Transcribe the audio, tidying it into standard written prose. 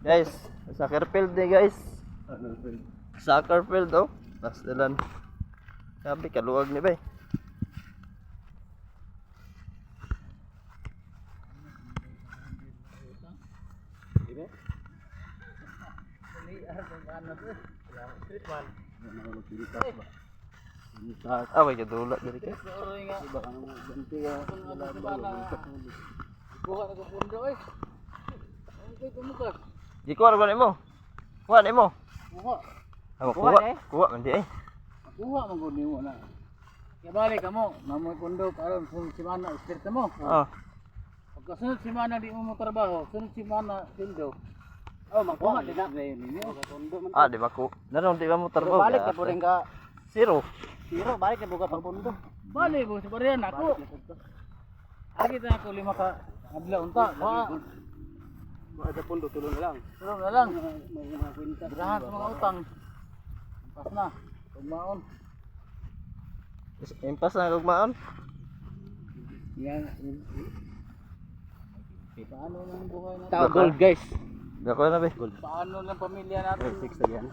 Guys, soccer field ni guys. Soccer field oh. Nasdalan. Sabi kaluwag ni bay. Away ka dula diri ka. Ikuha ra mo. Kuha ni mo. Kuha man di ay. Kuha man gud nimo na. Kaya balik kamo, mamoy pundo karon sunod semana espiritu mo. Oh. Pagka sunod semana di mo trabaho, sunod semana sindo. Oh, magkuha din na ninyo. Pundo man. Ah, di ba ko? Naron di ba mo tarbo? Balik ka puring ka Zero. zero, balik ka buka pag pundo. Balik mo sa bariyan ako. Agi ta ako 5 ka adlaw unta. Ada pundo tulong na lang. Tulong na lang. May mga kwenta. Birahan sa mga utang. Pas na. Kumaon. Impas na gugmaon. Yan. Paano lang buhay natin? Gold guys. Dako na be. Paano lang pamilya natin? 6 yan.